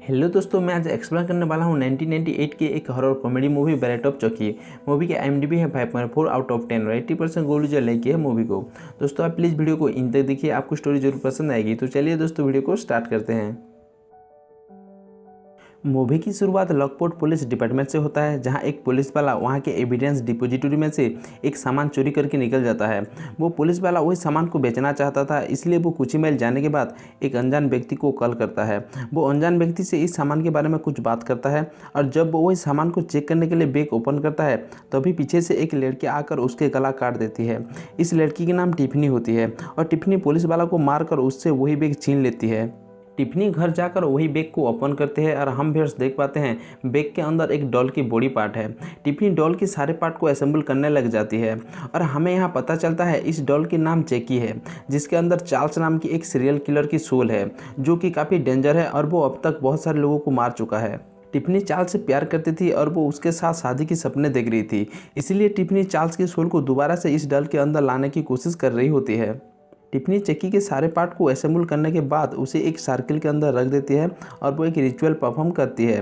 Hello दोस्तों, मैं आज एक्सप्लेन करने वाला हूँ 1998 की एक horror comedy movie bread of Chucky. Movie की IMDb है 5.4 आउट ऑफ 10 और 80% गोल्ड जो लेके है मूवी को। दोस्तों आप प्लीज़ वीडियो को इन तक देखिए, आपको स्टोरी जरूर पसंद आएगी। तो चलिए दोस्तों वीडियो को स्टार्ट करते हैं। मूवी की शुरुआत लॉकपोर्ट पुलिस डिपार्टमेंट से होता है, जहां एक पुलिस वाला वहां के एविडेंस डिपोजिटरी में से एक सामान चोरी करके निकल जाता है। वो पुलिस वाला वही सामान को बेचना चाहता था, इसलिए वो कुछ ही मील जाने के बाद एक अनजान व्यक्ति को कॉल करता है। वो अनजान व्यक्ति से इस सामान के बारे में कुछ बात करता है और जब वो वही सामान को चेक करने के लिए बैग ओपन करता है तभी पीछे से एक लड़की आकर उसके गला काट देती है। इस लड़की के नाम टिफनी होती है और टिफनी पुलिस वाला को मारकर उससे वही बैग छीन लेती है। टिफनी घर जाकर वही बैग को ओपन करते हैं और हम व्यूअर्स देख पाते हैं बैग के अंदर एक डॉल की बॉडी पार्ट है। टिफनी डॉल के सारे पार्ट को असेंबल करने लग जाती है और हमें यहाँ पता चलता है इस डॉल के नाम चेकी है, जिसके अंदर चार्ल्स नाम की एक सीरियल किलर की सोल है जो कि काफ़ी डेंजर है और वो अब तक बहुत सारे लोगों को मार चुका है। टिफनी चार्ल्स से प्यार करती थी और वो उसके साथ शादी के सपने देख रही थी, इसलिए टिफनी चार्ल्स की सोल को दोबारा से इस डॉल के अंदर लाने की कोशिश कर रही होती है। टिफनी चक्की के सारे पार्ट को असेंबल करने के बाद उसे एक सर्किल के अंदर रख देती है और वो एक रिचुअल परफॉर्म करती है।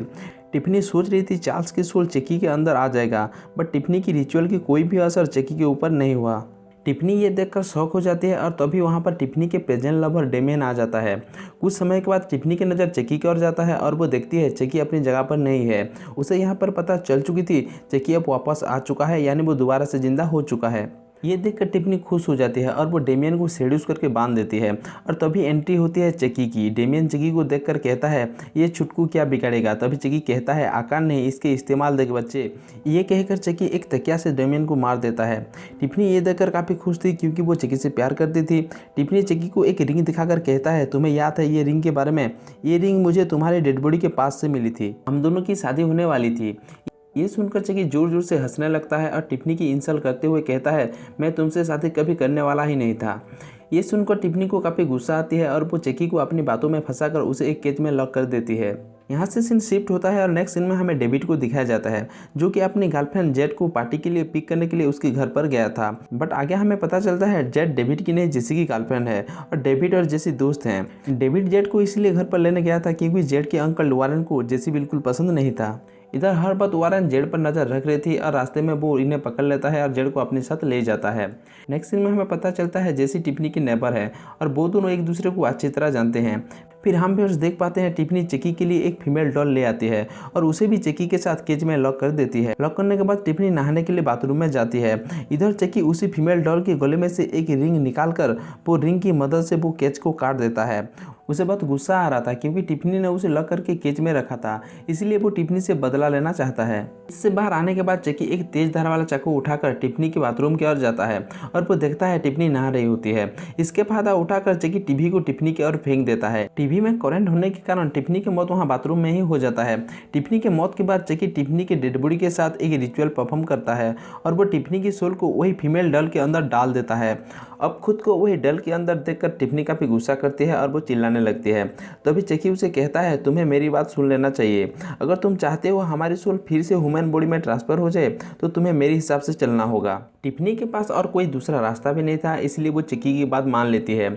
टिफनी सोच रही थी चार्ल्स की सोल चक्की के अंदर आ जाएगा, बट टिफनी की रिचुअल की कोई भी असर चक्की के ऊपर नहीं हुआ। टिफनी ये देखकर शॉक हो जाती है और तभी वहाँ पर टिफनी के प्रेजेंट लवर डेमियन आ जाता है। कुछ समय के बाद टिफनी की नज़र चक्की की ओर जाता है और वो देखती है चक्की अपनी जगह पर नहीं है। उसे यहाँ पर पता चल चुकी थी चक्की अब वापस आ चुका है, यानी वो दोबारा से जिंदा हो चुका है। ये देखकर टिफनी खुश हो जाती है और वो डेमियन को सेड्यूस करके बांध देती है और तभी एंट्री होती है चक्की की। डेमियन चक्की को देखकर कहता है ये छुटकू क्या बिगाड़ेगा। तभी चक्की कहता है आकार नहीं, इसके इस्तेमाल देख बच्चे। ये कहकर चक्की एक तकिया से डेमियन को मार देता है। टिफनी ये देखकर काफ़ी खुश थी क्योंकि वो चक्की से प्यार करती थी। टिफनी चक्की को एक रिंग दिखाकर कहता है तुम्हें याद है ये रिंग के बारे में? ये रिंग मुझे तुम्हारी डेड बॉडी के पास से मिली थी, हम दोनों की शादी होने वाली थी। ये सुनकर चक्की जोर जोर से हंसने लगता है और टिफनी की इंसल्ट करते हुए कहता है मैं तुमसे शादी कभी करने वाला ही नहीं था। ये सुनकर टिफनी को काफ़ी गुस्सा आती है और वो चक्की को अपनी बातों में फंसाकर उसे एक केज में लॉक कर देती है। यहाँ से सीन शिफ्ट होता है और नेक्स्ट सीन में हमें डेविड को दिखाया जाता है जो कि अपनी गर्लफ्रेंड जेड को पार्टी के लिए पिक करने के लिए उसके घर पर गया था। बट आगे हमें पता चलता है जेड डेविड की नहीं जेसी की गर्लफ्रेंड है और डेविड और जेसी दोस्त हैं। डेविड जेड को इसलिए घर पर लेने गया था क्योंकि जेड के अंकल वारन को जेसी बिल्कुल पसंद नहीं था। इधर हर बात वारन जेड पर नज़र रख रही थी और रास्ते में वो इन्हें पकड़ लेता है और जेड को अपने साथ ले जाता है। नेक्स्ट सीन में हमें पता चलता है जेसी टिफनी की नेबर है और वो दोनों एक दूसरे को अच्छी तरह जानते हैं। फिर हम भी देख पाते हैं टिफनी चक्की के लिए एक फीमेल डॉल ले आती है और उसे भी चक्की के साथ केज में लॉक कर देती है। लॉक करने के बाद टिफनी नहाने के लिए बाथरूम में जाती है। इधर चक्की उसी फीमेल डॉल के गले में से एक रिंग निकालकर वो रिंग की मदद से वो केज को काट देता है। उसे बहुत गुस्सा आ रहा था क्योंकि टिफनी ने उसे लॉक करके केज में रखा था, इसलिए वो टिफनी से बदला लेना चाहता है। इससे बाहर आने के बाद चक्की एक तेज धार वाला चाकू उठाकर टिफनी के बाथरूम की ओर जाता है और वो देखता है टिफनी नहा रही होती है। इसके फायदा उठाकर चक्की टीवी को टिफनी की ओर फेंक देता है। टीवी में करंट होने के कारण टिफनी की मौत वहाँ बाथरूम में ही हो जाता है। टिफनी के मौत के बाद चक्की टिफनी के डेड बॉडी के साथ एक रिचुअल परफॉर्म करता है और वो टिफनी की सोल को वही फीमेल डॉल के अंदर डाल देता है। अब खुद को वही डॉल के अंदर देखकर टिफनी काफ़ी गुस्सा करती है और वो चिल्लाने लगती है। तभी चक्की उसे कहता है तुम्हें मेरी बात सुन लेना चाहिए, अगर तुम चाहते हो हमारी सोल फिर से ह्यूमन बॉडी में ट्रांसफर हो जाए तो तुम्हें मेरे हिसाब से चलना होगा। टिफनी के पास और कोई दूसरा रास्ता भी नहीं था, इसलिए वो चक्की की बात मान लेती है।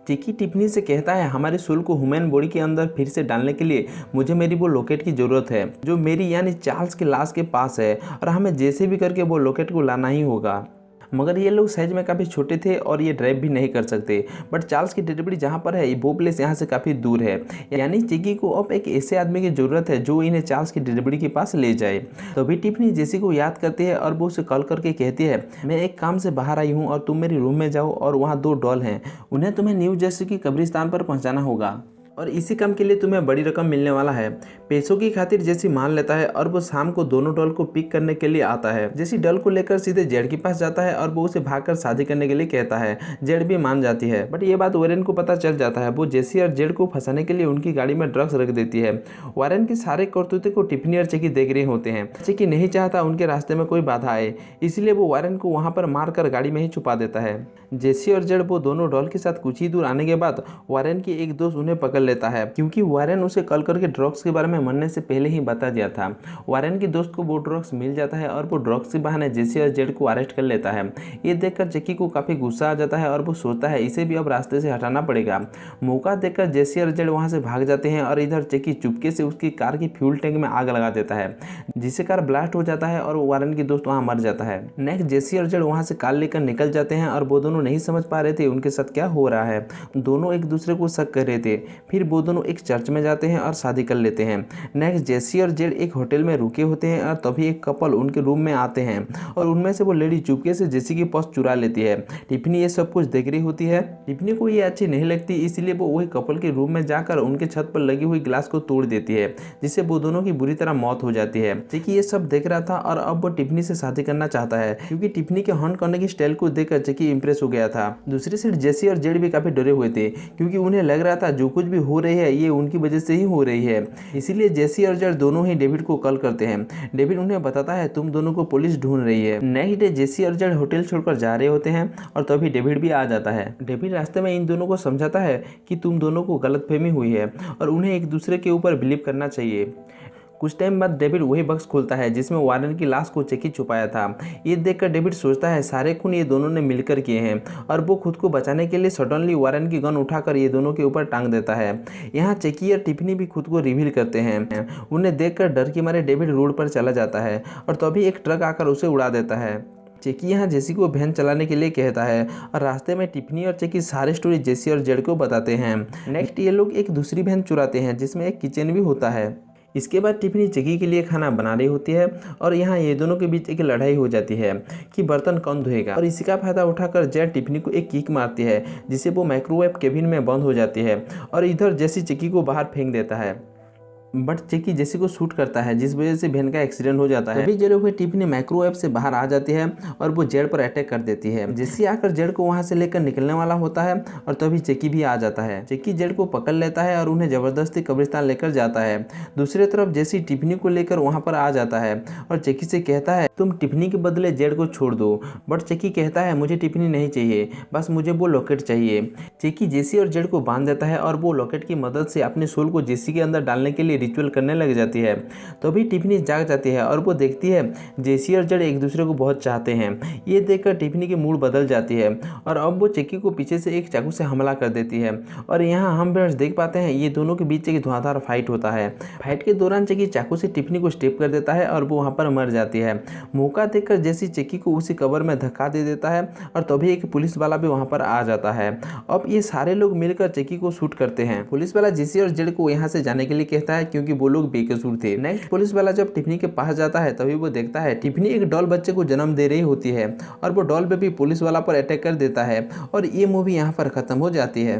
चक्की टिफनी से कहता है हमारी सोल को ह्यूमन बॉडी के अंदर फिर से डालने के लिए मुझे मेरी वो लॉकेट की ज़रूरत है जो मेरी यानी चार्ल्स की लाश के पास है और हमें जैसे भी करके वो लॉकेट को लाना ही होगा। मगर ये लोग साइज में काफ़ी छोटे थे और ये ड्राइव भी नहीं कर सकते। बट चार्ल्स की डेड बॉडी जहाँ पर है वो प्लेस यहाँ से काफ़ी दूर है, यानी चक्की को अब एक ऐसे आदमी की ज़रूरत है जो इन्हें चार्ल्स की डेड बॉडी के पास ले जाए। तभी टिफनी जेसी को याद करती है और वो उसे कॉल करके कहती है मैं एक काम से बाहर आई हूँ और तुम मेरे रूम में जाओ और वहाँ 2 डॉल हैं, उन्हें तुम्हें न्यू जर्सी की कब्रिस्तान पर पहुँचाना होगा और इसी काम के लिए तुम्हें बड़ी रकम मिलने वाला है। पैसों की खातिर जेसी मान लेता है और वो शाम को दोनों डॉल को पिक करने के लिए आता है। जेसी डॉल को लेकर सीधे जेड के पास जाता है और वो उसे भागकर शादी करने के लिए कहता है। जेड भी मान जाती है, बट ये बात वारेन को पता चल जाता है। वो जेसी और जेड को फंसाने के लिए उनकी गाड़ी में ड्रग्स रख देती है। वारेन के सारे करतूते को टिफनी और चक्की देख रहे होते हैं। चक्की नहीं चाहता उनके रास्ते में कोई बाधा आए, इसलिए वो वारेन को वहाँ पर मार कर गाड़ी में ही छुपा देता है। जेसी और जेड वो दोनों डॉल के साथ कुछ ही दूर आने के बाद वारेन की एक दोस्त उन्हें पकड़ लेता है क्योंकि वारेन उसे कॉल करके ड्रग्स के बारे में मरने से पहले ही बता दिया था। वारेन की दोस्त को वो ड्रग्स मिल जाता है और वो ड्रग्स के बहाने जेसी और जेड को अरेस्ट कर लेता है। ये देखकर चेकी को काफ़ी गुस्सा आ जाता है और वो सोचता है इसे भी अब रास्ते से हटाना पड़ेगा। मौका देखकर जेसी और जेड वहाँ से भाग जाते हैं और इधर चेकी चुपके से उसकी कार की फ्यूल टैंक में आग लगा देता है, जिससे कार ब्लास्ट हो जाता है और वारेन की दोस्त वहाँ मर जाता है। नेक्स्ट जेसी और जेड वहाँ से कार लेकर निकल जाते हैं और वो दोनों नहीं समझ पा रहे थे उनके साथ क्या हो रहा है। दोनों एक दूसरे को शक कर रहे थे। फिर वो दोनों एक चर्च में जाते हैं और शादी कर लेते हैं। नेक्स्ट जेसी और जेड एक होटल में रुके होते हैं और तभी एक कपल उनके रूम में आते हैं और उनमें से वो लेडी चुपके से जेसी की पर्स चुरा लेती है। टिफनी ये सब कुछ देख रही होती है। टिफनी को ये अच्छी नहीं लगती, इसलिए वो वही कपल के रूम में जाकर उनके छत पर लगी हुई ग्लास को तोड़ देती है, जिससे वो दोनों की बुरी तरह मौत हो जाती है। चेकी ये सब देख रहा था और अब वो टिफनी से शादी करना चाहता है क्योंकि टिफनी के हंट करने की स्टाइल को देखकर चेकी इंप्रेस हो गया था। दूसरी साइड जेसी और जेड भी काफी डरे हुए थे क्योंकि उन्हें लग रहा था जो कुछ भी हो रही है ये उनकी वजह से ही हो रही है। इसीलिए जेसी और जेड दोनों ही डेविड को कॉल करते हैं। डेविड उन्हें बताता है तुम दोनों को पुलिस ढूंढ रही है। नेक्स्ट डे जेसी और जेड होटल छोड़कर जा रहे होते हैं और तभी डेविड भी आ जाता है। डेविड रास्ते में इन दोनों को समझाता है कि तुम दोनों को गलतफहमी हुई है और उन्हें एक दूसरे के ऊपर बिलीव करना चाहिए। कुछ टाइम बाद डेविड वही बक्स खोलता है जिसमें वारेन की लाश को चेकी छुपाया था। ये देखकर डेविड सोचता है सारे खून ये दोनों ने मिलकर किए हैं और वो खुद को बचाने के लिए सडनली वारेन की गन उठाकर ये दोनों के ऊपर टांग देता है। यहाँ चेकी और टिफनी भी खुद को रिवील करते हैं। उन्हें देखकर डर के मारे डेविड रोड पर चला जाता है और तभी एक ट्रक आकर उसे उड़ा देता है। चेकी यहाँ जेसी को वैन चलाने के लिए कहता है और रास्ते में टिफनी और चेकी सारी स्टोरी जेसी और जेड को बताते हैं। नेक्स्ट ये लोग एक दूसरी वैन चुराते हैं जिसमें एक किचन भी होता है। इसके बाद टिफनी चेकी के लिए खाना बना रही होती है और यहाँ ये दोनों के बीच एक लड़ाई हो जाती है कि बर्तन कौन धोएगा और इसी का फायदा उठाकर जेड टिफनी को एक किक मारती है जिससे वो माइक्रोवेव केबिन में बंद हो जाती है और इधर जेसी चेकी को बाहर फेंक देता है। बट चेकी जेसी को शूट करता है जिस वजह से वैन का एक्सीडेंट हो जाता है। तभी जले हुए टिफनी माइक्रोवेव से बाहर आ जाती है और वो जेड पर अटैक कर देती है। जेसी आकर जेड को वहां से लेकर निकलने वाला होता है और तभी चेकी भी आ जाता है। चेकी जेड को पकड़ लेता है और उन्हें जबरदस्ती कब्रिस्तान लेकर जाता है। दूसरी तरफ जेसी टिफनी को लेकर वहां पर आ जाता है और चेकी से कहता है तुम टिफनी के बदले जेड को छोड़ दो। बट चेकी कहता है मुझे टिफनी नहीं चाहिए, बस मुझे वो लॉकेट चाहिए। चेकी जेसी और जेड को बांध देता है और वो लॉकेट की मदद से अपने सोल को जेसी के अंदर डालने के लिए रिचुअल करने लग जाती है। तो अभी टिफनी जाग जाती है और वो देखती है जेसी और जेड एक दूसरे को बहुत चाहते हैं। ये देखकर टिफनी की मूड बदल जाती है और अब वो चेकी को पीछे से एक चाकू से हमला कर देती है और यहाँ हम व्यूअर्स देख पाते हैं ये दोनों के बीच एक धुआंधार फाइट होता है। फाइट के दौरान चेकी चाकू से टिफनी को स्टेप कर देता है और वो वहाँ पर मर जाती है। मौका देखकर जेसी चेकी को उसी कबर में धक्का दे देता है और तभी एक पुलिस वाला भी वहाँ पर आ जाता है। अब ये सारे लोग मिलकर चेकी को शूट करते हैं। पुलिस वाला जेसी और जेड को यहाँ से जाने के लिए कहता है क्योंकि वो लोग बेकसूर थे। नेक्स्ट पुलिस वाला जब टिफनी के पास जाता है तभी वो देखता है टिफनी एक डॉल बच्चे को जन्म दे रही होती है और वो डॉल बेबी पुलिस वाला पर अटैक कर देता है और ये मूवी यहाँ पर खत्म हो जाती है।